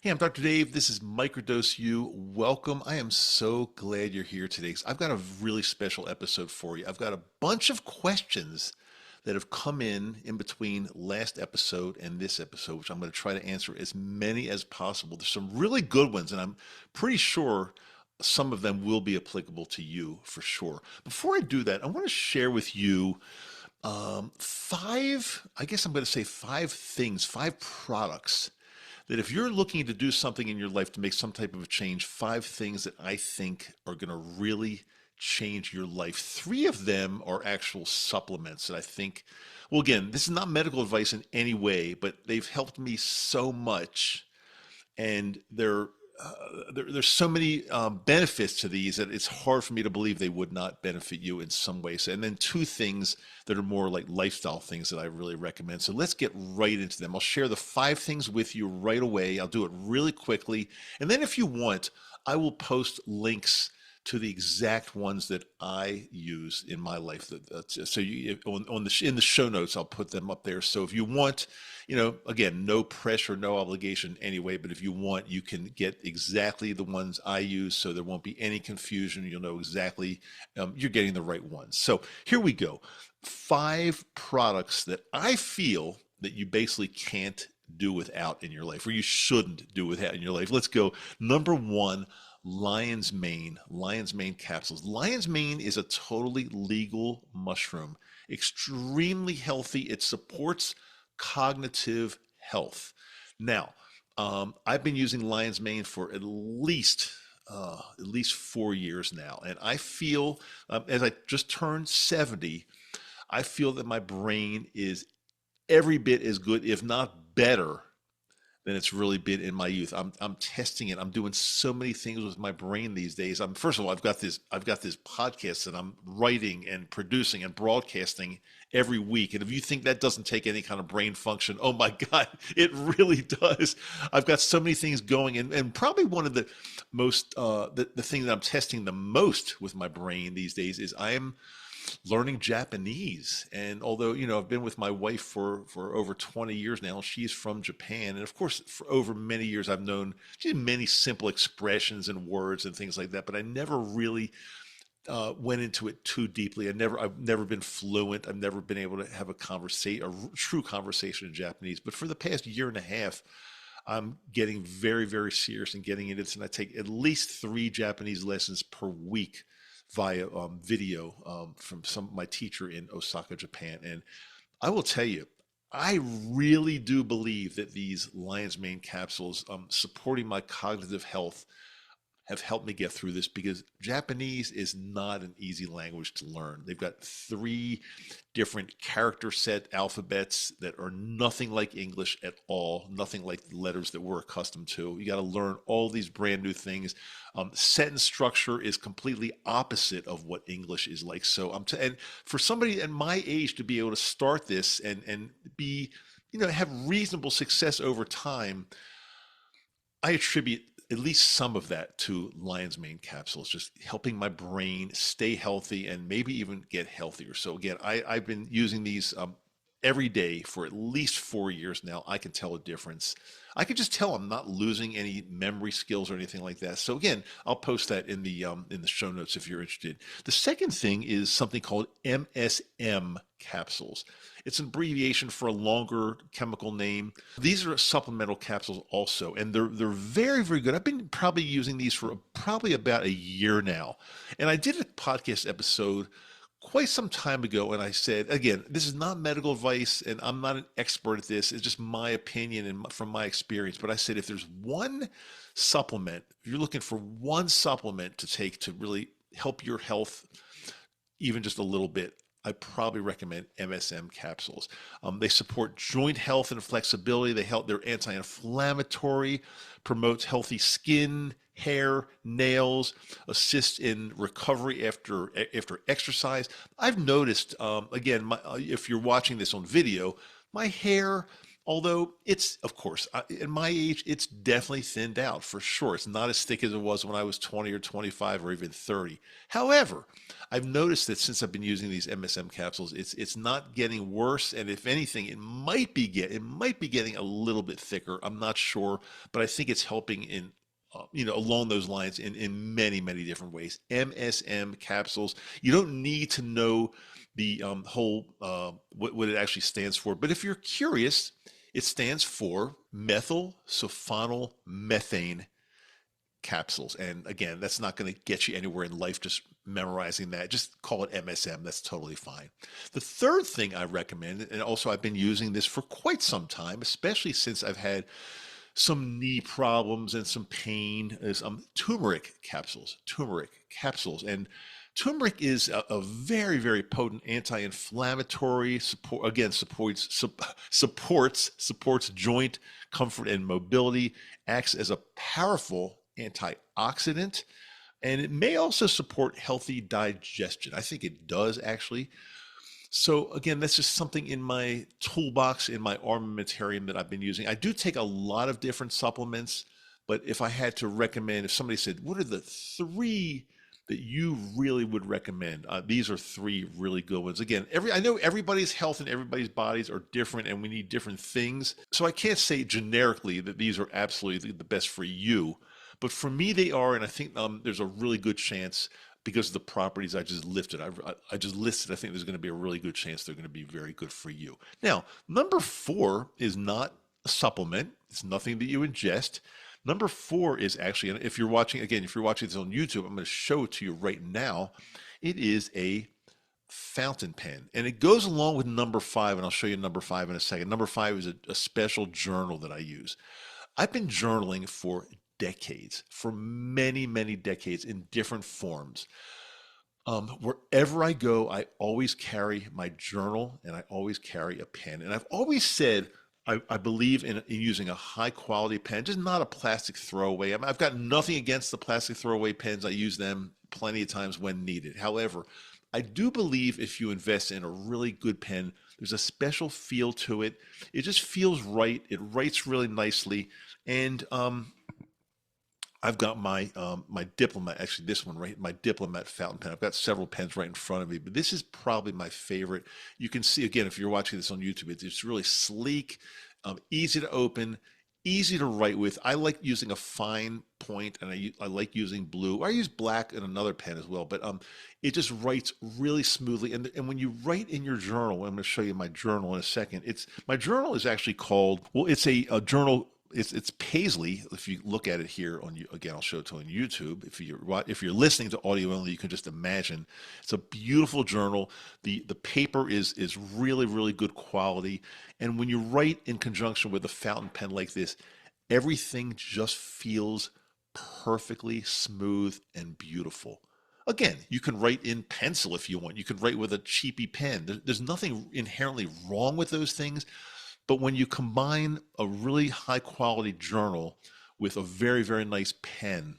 Hey, I'm Dr. Dave. This is Microdose U. Welcome. I am so glad you're here today because I've got a really special episode for you. I've got a bunch of questions that have come in between last episode and this episode, which I'm going to try to answer as many as possible. There's some really good ones, and I'm pretty sure some of them will be applicable to you for sure. Before I do that, I want to share with you I guess I'm going to say five things, five products that if you're looking to do something in your life to make some type of a change, five things that I think are going to really change your life. Three of them are actual supplements that I think, well, again, this is not medical advice in any way, but they've helped me so much. And there's so many benefits to these that it's hard for me to believe they would not benefit you in some ways. And then two things that are more like lifestyle things that I really recommend. So let's get right into them. I'll share the five things with you right away. I'll do it really quickly. And then if you want, I will post links to the exact ones that I use in my life. So you in the show notes, I'll put them up there. So if you want, again, no pressure, no obligation anyway. But if you want, you can get exactly the ones I use, so there won't be any confusion. You'll know exactly you're getting the right ones. So here we go. Five products that I feel that you basically can't do without in your life, or you shouldn't do without in your life. Let's go. Number one, lion's mane capsules. Lion's mane is a totally legal mushroom, extremely healthy. It supports cognitive health. Now, I've been using lion's mane for at least 4 years now, and I feel as I just turned 70, I feel that my brain is every bit as good, if not better, than it's really been in my youth. I'm testing it. I'm doing so many things with my brain these days. First of all, I've got this podcast that I'm writing and producing and broadcasting every week. And if you think that doesn't take any kind of brain function, oh my God, it really does. I've got so many things going, and probably one of the most the thing that I'm testing the most with my brain these days is I am learning Japanese. And although, I've been with my wife for over 20 years now, she's from Japan. And of course, for over many years, I've known just many simple expressions and words and things like that, but I never really went into it too deeply. I've never been fluent. I've never been able to have a true conversation in Japanese. But for the past year and a half, I'm getting very, very serious and getting into this. And I take at least 3 Japanese lessons per week via video from my teacher in Osaka, Japan. And I will tell you, I really do believe that these lion's mane capsules supporting my cognitive health have helped me get through this, because Japanese is not an easy language to learn. They've got 3 different character set alphabets that are nothing like English at all, nothing like the letters that we're accustomed to. You got to learn all these brand new things. Sentence structure is completely opposite of what English is like. So and for somebody at my age to be able to start this and be, have reasonable success over time, I attribute at least some of that to lion's mane capsules, just helping my brain stay healthy and maybe even get healthier. So again, I've been using these every day for at least 4 years now. I can tell a difference. I can just tell I'm not losing any memory skills or anything like that. So again, I'll post that in the show notes if you're interested. The second thing is something called MSM capsules. It's an abbreviation for a longer chemical name. These are supplemental capsules also, and they're very, very good. I've been probably using these for probably about a year now. And I did a podcast episode quite some time ago, and I said, again, this is not medical advice, and I'm not an expert at this. It's just my opinion and from my experience. But I said, if there's one supplement, if you're looking for one supplement to take to really help your health even just a little bit, I probably recommend MSM capsules. They support joint health and flexibility. They're anti-inflammatory, promotes healthy skin, hair, nails, assist in recovery after exercise. I've noticed, again, if you're watching this on video, my hair Although it's, of course, at my age, it's definitely thinned out for sure. It's not as thick as it was when I was 20 or 25 or even 30. However, I've noticed that since I've been using these MSM capsules, it's not getting worse, and if anything, it might be getting a little bit thicker. I'm not sure, but I think it's helping in along those lines in many different ways. MSM capsules. You don't need to know the whole what it actually stands for, but if you're curious, it stands for methyl sulfonyl methane capsules. And again, that's not going to get you anywhere in life just memorizing that. Just call it MSM. That's totally fine. The third thing I recommend, and also I've been using this for quite some time, especially since I've had some knee problems and some pain, is turmeric capsules. Turmeric capsules. And turmeric is a very potent anti-inflammatory. Supports joint comfort and mobility, acts as a powerful antioxidant, and it may also support healthy digestion. I think it does actually. So again, that's just something in my toolbox, in my armamentarium that I've been using. I do take a lot of different supplements, but if I had to recommend, if somebody said, what are the three that you really would recommend? These are three really good ones. Again, I know everybody's health and everybody's bodies are different and we need different things. So I can't say generically that these are absolutely the best for you, but for me they are, and I think there's a really good chance because of the properties I just listed. I just listed, I think there's going to be a really good chance they're going to be very good for you. Now, number 4 is not a supplement. It's nothing that you ingest. Number 4 is actually, and if you're watching this on YouTube, I'm going to show it to you right now. It is a fountain pen, and it goes along with number 5, and I'll show you number 5 in a second. Number 5 is a special journal that I use. I've been journaling for decades, for many decades in different forms. Wherever I go, I always carry my journal and I always carry a pen. And I've always said I believe in using a high quality pen, just not a plastic throwaway. I've got nothing against the plastic throwaway pens. I use them plenty of times when needed. However, I do believe if you invest in a really good pen, there's a special feel to it. It just feels right. It writes really nicely. And I've got my Diplomat, actually this one right, my Diplomat fountain pen. I've got several pens right in front of me, but this is probably my favorite. You can see, again, if you're watching this on YouTube, it's really sleek, easy to open, easy to write with. I like using a fine point, and I like using blue. I use black in another pen as well, but it just writes really smoothly. And when you write in your journal, I'm going to show you my journal in a second. My journal is actually called, well, it's a journal. It's Paisley. If you look at it here again, I'll show it to you on YouTube. If you're listening to audio only, you can just imagine. It's a beautiful journal. The paper is really good quality. And when you write in conjunction with a fountain pen like this, everything just feels perfectly smooth and beautiful. Again, you can write in pencil if you want. You can write with a cheapy pen. There's nothing inherently wrong with those things. But when you combine a really high quality journal with a very nice pen,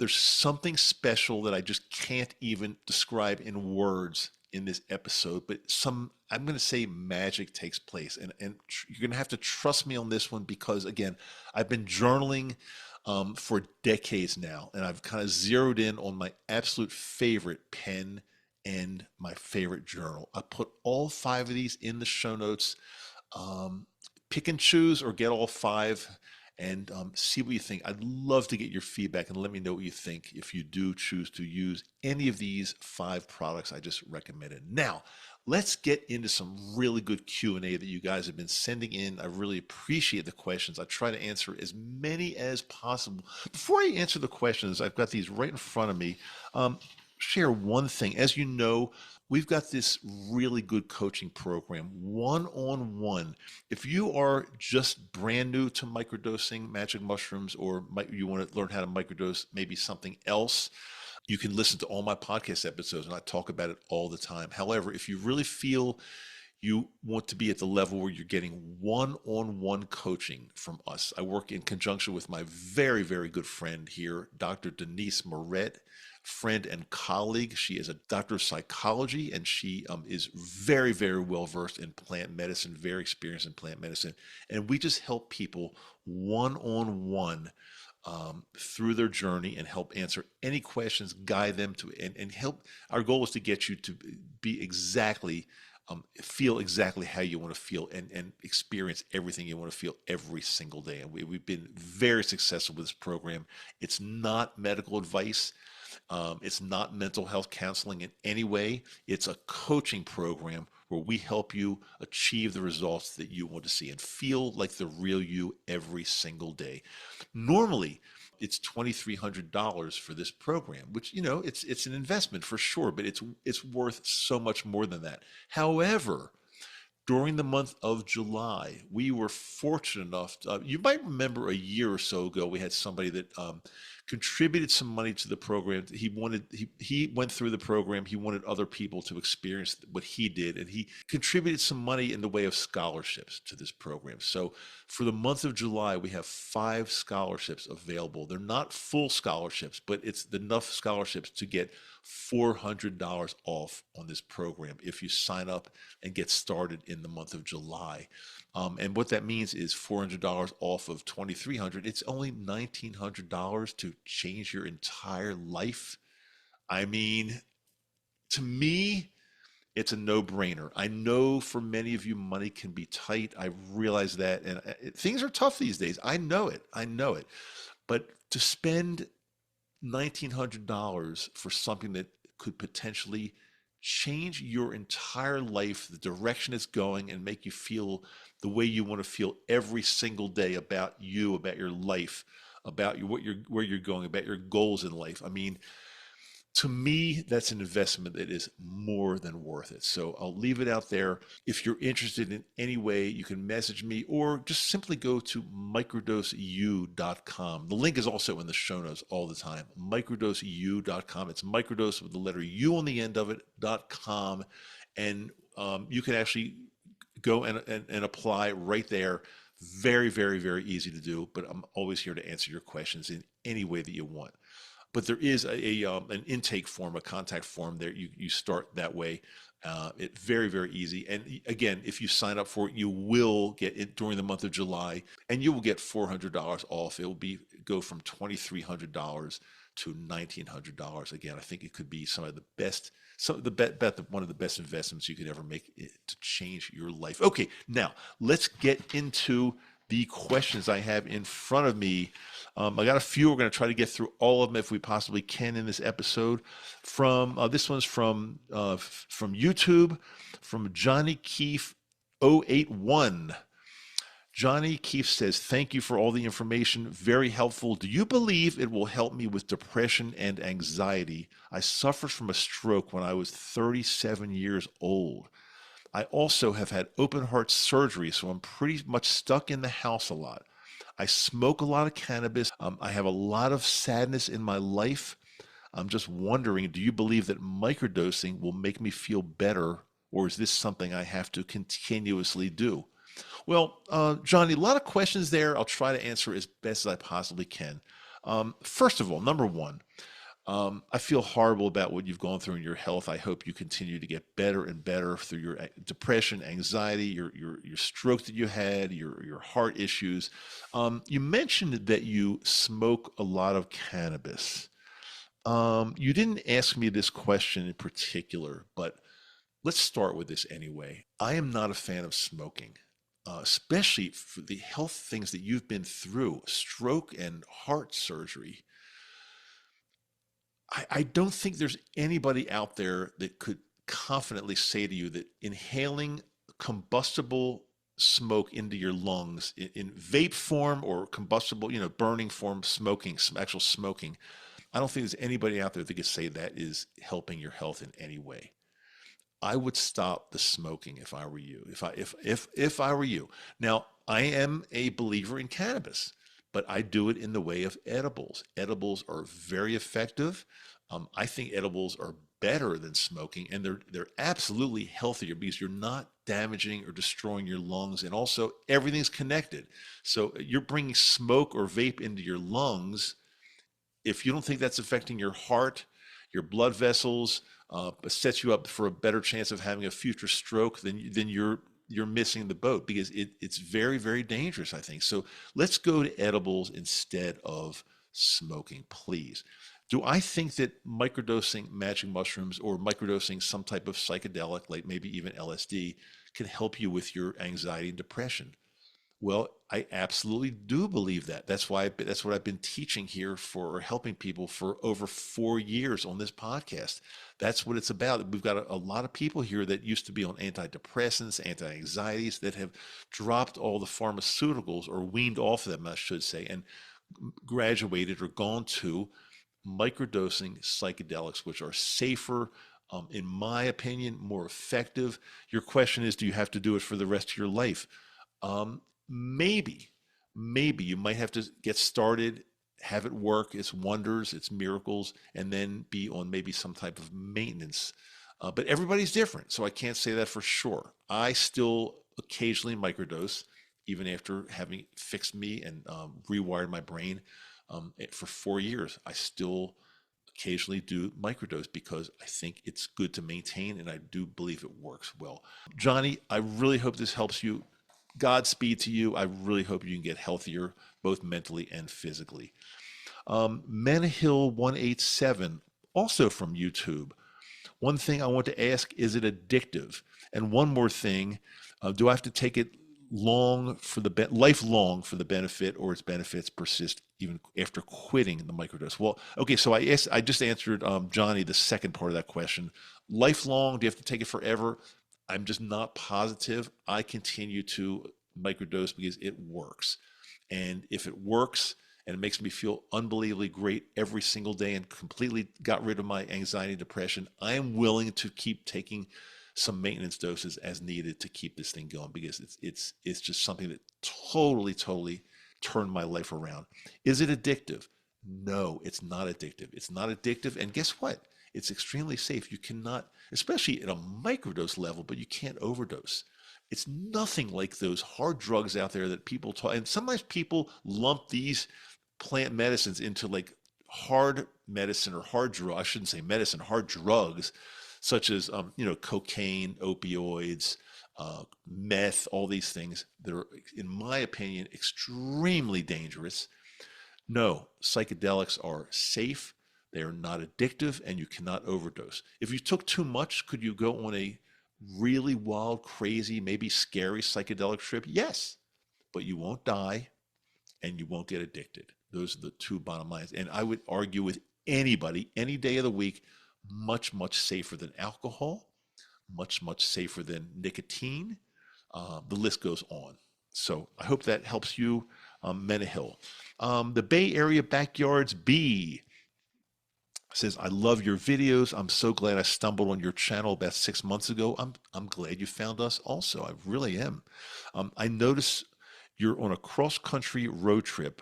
there's something special that I just can't even describe in words in this episode, but I'm going to say magic takes place. And you're going to have to trust me on this one because, again, I've been journaling for decades now, and I've kind of zeroed in on my absolute favorite pen and my favorite journal. I put all 5 of these in the show notes. Pick and choose or get all 5 and see what you think. I'd love to get your feedback and let me know what you think if you do choose to use any of these 5 products I just recommended. Now, let's get into some really good Q&A that you guys have been sending in. I really appreciate the questions. I try to answer as many as possible. Before I answer the questions, I've got these right in front of me. Share one thing. As you know, we've got this really good coaching program, one-on-one. If you are just brand new to microdosing magic mushrooms, or you want to learn how to microdose maybe something else, you can listen to all my podcast episodes and I talk about it all the time. However, if you really feel you want to be at the level where you're getting one-on-one coaching from us, I work in conjunction with my very good friend here, Dr. Denise Moret. friend and colleague. She is a doctor of psychology, and she is very, very well versed in plant medicine, very experienced in plant medicine. And we just help people one on one through their journey and help answer any questions, guide them to, and help. Our goal is to get you to be exactly, feel exactly how you want to feel and experience everything you want to feel every single day. And we've been very successful with this program. It's not medical advice. It's not mental health counseling in any way. It's a coaching program where we help you achieve the results that you want to see and feel like the real you every single day. Normally, it's $2,300 for this program, which it's an investment for sure, but it's worth so much more than that. However, during the month of July, we were fortunate enough. You might remember a year or so ago, we had somebody that contributed some money to the program. He went through the program. He wanted other people to experience what he did, and he contributed some money in the way of scholarships to this program. So for the month of July, we have 5 scholarships available. They're not full scholarships, but it's enough scholarships to get $400 off on this program if you sign up and get started in the month of July. And what that means is $400 off of $2,300. It's only $1,900 to change your entire life. I mean, to me, it's a no-brainer. I know for many of you, money can be tight. I realize that, and things are tough these days. I know it. I know it. But to spend $1,900 for something that could potentially change your entire life, the direction it's going, and make you feel the way you want to feel every single day about you, about your life, about where you're going, about your goals in life. I mean, to me, that's an investment that is more than worth it. So I'll leave it out there. If you're interested in any way, you can message me or just simply go to microdoseu.com. The link is also in the show notes all the time. Microdoseu.com. It's microdose with the letter U on the end of it.com. And you can actually go and apply right there. Very, very, very easy to do, but I'm always here to answer your questions in any way that you want. But there is an intake form, a contact form there. You start that way. It's very, very easy. And again, if you sign up for it, you will get it during the month of July, and you will get $400 off. It will go from $2,300 to $1,900. Again, I think it could be one of the best investments you could ever make to change your life. Okay, now let's get into the questions I have in front of me. I got a few. We're going to try to get through all of them if we possibly can in this episode. This one's from YouTube, from Johnny Keefe 081. Johnny Keefe says, "Thank you for all the information. Very helpful. Do you believe it will help me with depression and anxiety? I suffered from a stroke when I was 37 years old. I also have had open heart surgery, so I'm pretty much stuck in the house a lot. I smoke a lot of cannabis. I have a lot of sadness in my life. I'm just wondering, do you believe that microdosing will make me feel better, or is this something I have to continuously do?" Well, Johnny, a lot of questions there. I'll try to answer as best as I possibly can. First of all, number one, I feel horrible about what you've gone through in your health. I hope you continue to get better and better through your depression, anxiety, your stroke that you had, your heart issues. You mentioned that you smoke a lot of cannabis. You didn't ask me this question in particular, but let's start with this anyway. I am not a fan of smoking, especially for the health things that you've been through, stroke and heart surgery. I don't think there's anybody out there that could confidently say to you that inhaling combustible smoke into your lungs in vape form or combustible, burning form, smoking, actual smoking. I don't think there's anybody out there that could say that is helping your health in any way. I would stop the smoking if I were you. If I were you. Now, I am a believer in cannabis, but I do it in the way of edibles. Edibles are very effective. I think edibles are better than smoking, and they're absolutely healthier because you're not damaging or destroying your lungs, and also everything's connected. So you're bringing smoke or vape into your lungs. If you don't think that's affecting your heart, your blood vessels, sets you up for a better chance of having a future stroke, then you're missing the boat because it's very, very dangerous, I think. So let's go to edibles instead of smoking, please. Do I think that microdosing magic mushrooms or microdosing some type of psychedelic, like maybe even LSD, can help you with your anxiety and depression? Well, I absolutely do believe that. That's what I've been teaching here for or helping people for over 4 years on this podcast. That's what it's about. We've got a lot of people here that used to be on antidepressants, anti-anxieties that have dropped all the pharmaceuticals or weaned off of them, I should say, and graduated or gone to microdosing psychedelics, which are safer, in my opinion, more effective. Your question is, do you have to do it for the rest of your life? Um, maybe, maybe you might have to get started, have it work its wonders, its miracles, and then be on maybe some type of maintenance. But everybody's different, so I can't say that for sure. I still occasionally microdose, even after having fixed me and rewired my brain for 4 years. I still occasionally do microdose because I think it's good to maintain and I do believe it works well. Johnny, I really hope this helps you. Godspeed to you. I really hope you can get healthier, both mentally and physically. Menhill187, also from YouTube. One thing I want to ask, is it addictive? And one more thing, do I have to take it lifelong for the benefit, or its benefits persist even after quitting the microdose? Well, okay, so I just answered Johnny the second part of that question. Lifelong, do you have to take it forever? I'm just not positive. I continue to microdose because it works. And if it works and it makes me feel unbelievably great every single day and completely got rid of my anxiety and depression, I am willing to keep taking some maintenance doses as needed to keep this thing going because it's just something that totally turned my life around. Is it addictive? No, it's not addictive. It's not addictive. And guess what? It's extremely safe. You cannot, especially at a microdose level, but you can't overdose. It's nothing like those hard drugs out there that people talk. And sometimes people lump these plant medicines into like hard medicine or hard drug. I shouldn't say medicine, hard drugs, such as cocaine, opioids, meth, all these things that are, in my opinion, extremely dangerous. No, psychedelics are safe. They are not addictive, and you cannot overdose. If you took too much, could you go on a really wild, crazy, maybe scary psychedelic trip? Yes, but you won't die and you won't get addicted. Those are the two bottom lines. And I would argue with anybody, any day of the week, much safer than alcohol, much safer than nicotine. The list goes on. So I hope that helps you, Menahill. The Bay Area Backyards B says, I love your videos. I'm so glad I stumbled on your channel about 6 months ago. I'm glad you found us also. I really am. I notice you're on a cross-country road trip.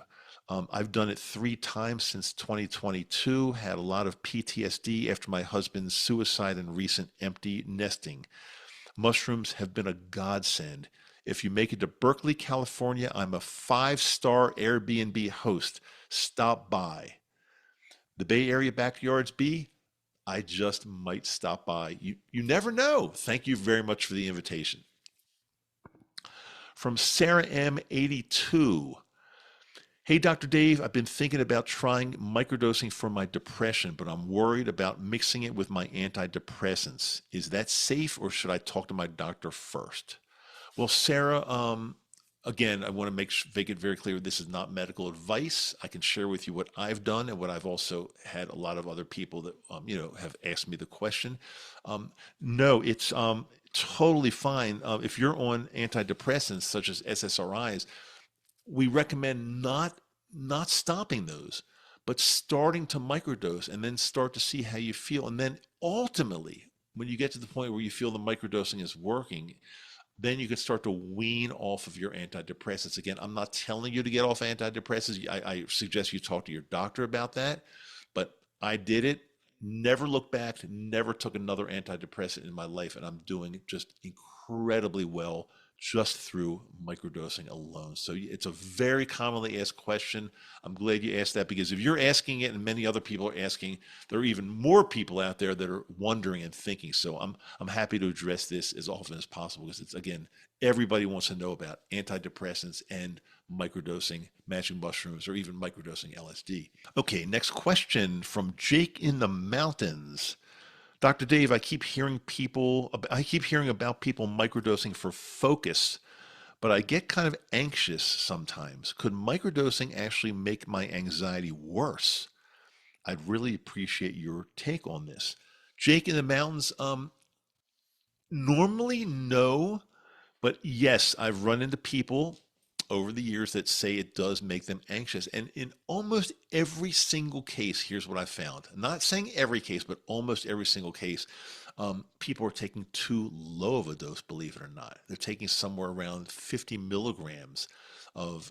I've done it 3 times since 2022, had a lot of PTSD after my husband's suicide and recent empty nesting. Mushrooms have been a godsend. If you make it to Berkeley, California, I'm a 5-star Airbnb host. Stop by. The Bay Area Backyards B, I just might stop by. You never know. Thank you very much for the invitation. From Sarah M82. Hey, Dr. Dave, I've been thinking about trying microdosing for my depression, but I'm worried about mixing it with my antidepressants. Is that safe, or should I talk to my doctor first? Well, Sarah, again, I want to make it very clear this is not medical advice. I can share with you what I've done and what I've also had a lot of other people that have asked me the question. No, it's totally fine. If you're on antidepressants such as SSRIs, we recommend not stopping those, but starting to microdose and then start to see how you feel. And then ultimately, when you get to the point where you feel the microdosing is working, then you can start to wean off of your antidepressants. Again, I'm not telling you to get off antidepressants. I suggest you talk to your doctor about that. But I did it, never looked back, never took another antidepressant in my life, and I'm doing just incredibly well just through microdosing alone. So it's a very commonly asked question. I'm glad you asked that, because if you're asking it and many other people are asking, there are even more people out there that are wondering and thinking. So I'm happy to address this as often as possible, because it's, again, everybody wants to know about antidepressants and microdosing magic mushrooms, or even microdosing LSD. Okay, next question from Jake in the Mountains. Dr. Dave, I keep hearing about people microdosing for focus, but I get kind of anxious sometimes. Could microdosing actually make my anxiety worse? I'd really appreciate your take on this. Jake in the Mountains, normally no, but yes, I've run into people over the years that say it does make them anxious. And in almost every single case, here's what I found. I'm not saying every case, but almost every single case, people are taking too low of a dose, believe it or not. They're taking somewhere around 50 milligrams of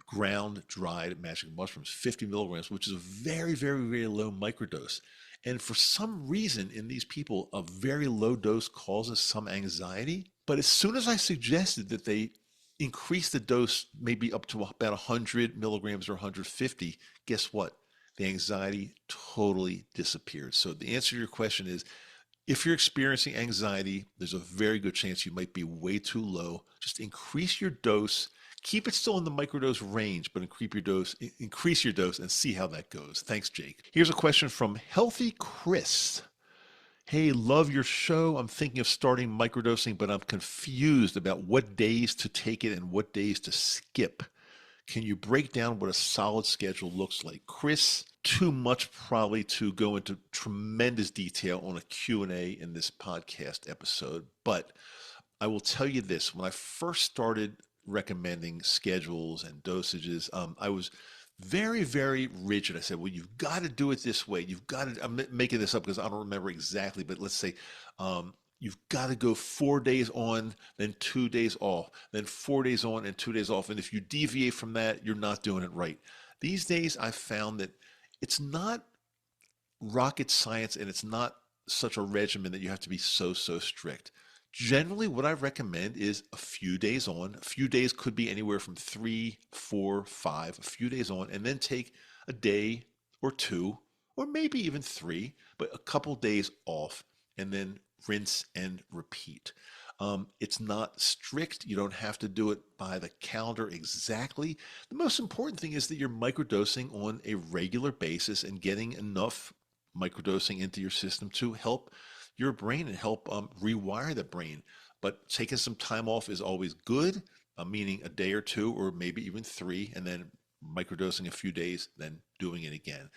ground dried magic mushrooms, 50 milligrams, which is a very, very, very low microdose. And for some reason in these people, a very low dose causes some anxiety. But as soon as I suggested that they increase the dose maybe up to about 100 milligrams or 150, guess what? The anxiety totally disappeared. So the answer to your question is, if you're experiencing anxiety, there's a very good chance you might be way too low. Just increase your dose. Keep it still in the microdose range, but increase your dose and see how that goes. Thanks, Jake. Here's a question from Healthy Chris. Hey, love your show. I'm thinking of starting microdosing, but I'm confused about what days to take it and what days to skip. Can you break down what a solid schedule looks like? Chris, too much probably to go into tremendous detail on a Q&A in this podcast episode, but I will tell you this. When I first started recommending schedules and dosages, I was very, very rigid. I said, well, you've got to do it this way. You've got to, I'm making this up because I don't remember exactly, but let's say you've got to go 4 days on, then 2 days off, then 4 days on and 2 days off. And if you deviate from that, you're not doing it right. These days, I've found that it's not rocket science, and it's not such a regimen that you have to be so, so strict. Generally, what I recommend is a few days on. A few days could be anywhere from 3, 4, 5, a few days on, and then take a day or two, or maybe even three, but a couple days off, and then rinse and repeat. It's not strict. You don't have to do it by the calendar exactly. The most important thing is that you're microdosing on a regular basis and getting enough microdosing into your system to help your brain and help rewire the brain. But taking some time off is always good, meaning a day or two, or maybe even three, and then microdosing a few days, then doing it again.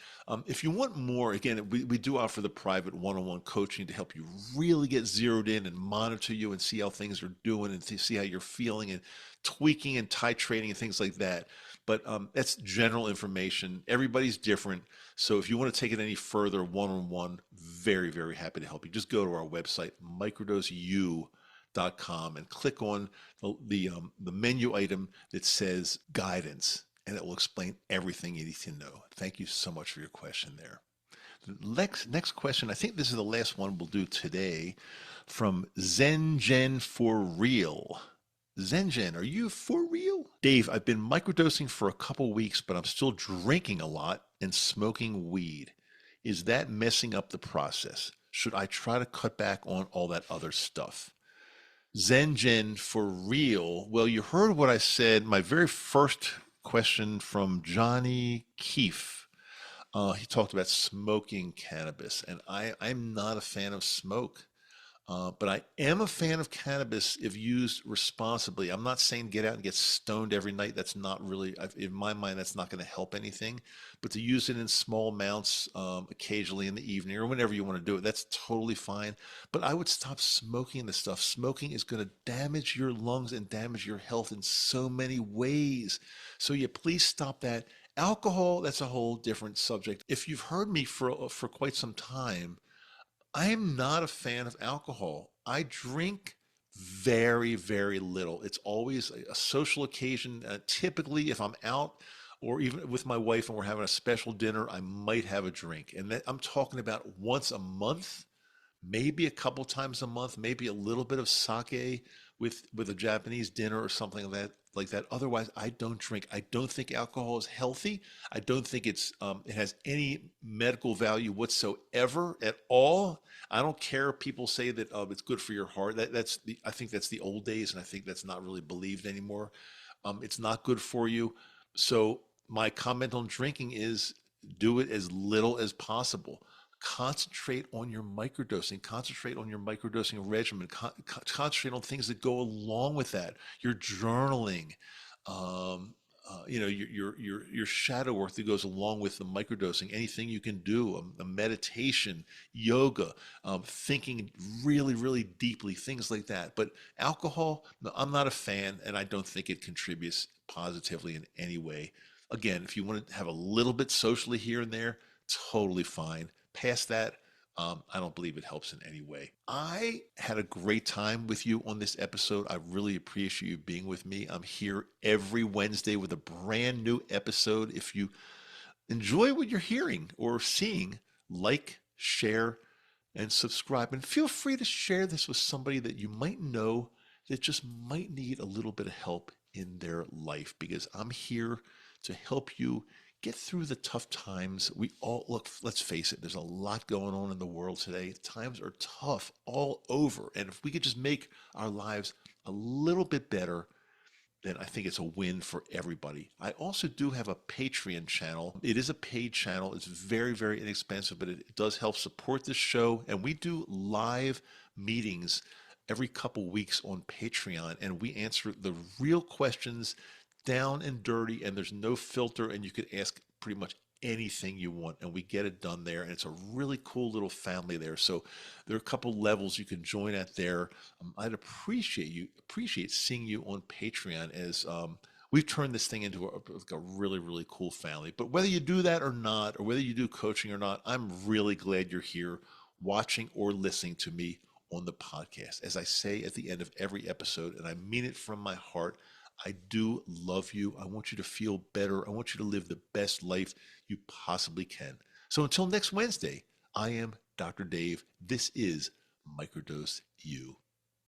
If you want more, again, we do offer the private one-on-one coaching to help you really get zeroed in and monitor you and see how things are doing and to see how you're feeling and tweaking and titrating and things like that. But that's general information. Everybody's different. So if you want to take it any further, one-on-one, very, very happy to help you. Just go to our website, microdoseu.com, and click on the menu item that says guidance, and it will explain everything you need to know. Thank you so much for your question there. The next question, I think this is the last one we'll do today, from ZenGen for Real. ZenGen, are you for real? Dave, I've been microdosing for a couple weeks, but I'm still drinking a lot and smoking weed. Is that messing up the process? Should I try to cut back on all that other stuff? ZenGen for real. Well, you heard what I said. My very first question from Johnny Keefe. He talked about smoking cannabis, and I'm not a fan of smoke. But I am a fan of cannabis if used responsibly. I'm not saying get out and get stoned every night. That's not really, in my mind, that's not going to help anything. But to use it in small amounts, occasionally in the evening or whenever you want to do it, that's totally fine. But I would stop smoking this stuff. Smoking is going to damage your lungs and damage your health in so many ways. So yeah, please stop that. Alcohol, that's a whole different subject. If you've heard me for quite some time, I am not a fan of alcohol. I drink very, very little. It's always a social occasion. Typically, if I'm out or even with my wife and we're having a special dinner, I might have a drink. And I'm talking about once a month, maybe a couple times a month, maybe a little bit of sake with a Japanese dinner or something like that. Otherwise, I don't drink. I don't think alcohol is healthy. I don't think it has any medical value whatsoever at all. I don't care if people say that it's good for your heart. I think that's the old days, and I think that's not really believed anymore. It's not good for you. So my comment on drinking is do it as little as possible. Concentrate on your microdosing. Concentrate on your microdosing regimen. Concentrate on things that go along with that. Your journaling, your shadow work that goes along with the microdosing. Anything you can do, a meditation, yoga, thinking really, really deeply, things like that. But alcohol, no, I'm not a fan, and I don't think it contributes positively in any way. Again, if you want to have a little bit socially here and there, totally fine. Past that, I don't believe it helps in any way. I had a great time with you on this episode. I really appreciate you being with me. I'm here every Wednesday with a brand new episode. If you enjoy what you're hearing or seeing, like, share, and subscribe. And feel free to share this with somebody that you might know that just might need a little bit of help in their life, because I'm here to help you get through the tough times. We all look, let's face it, there's a lot going on in the world today. Times are tough all over. And if we could just make our lives a little bit better, then I think it's a win for everybody. I also do have a Patreon channel. It is a paid channel. It's very, very inexpensive, but it does help support this show. And we do live meetings every couple weeks on Patreon, and we answer the real questions down and dirty, and there's no filter, and you can ask pretty much anything you want, and we get it done there. And it's a really cool little family there. So there are a couple levels you can join at there. I'd appreciate seeing you on Patreon, as we've turned this thing into a really, really cool family. But whether you do that or not, or whether you do coaching or not, I'm really glad you're here watching or listening to me on the podcast. As I say at the end of every episode, and I mean it from my heart, I do love you. I want you to feel better. I want you to live the best life you possibly can. So until next Wednesday, I am Dr. Dave. This is Microdose U.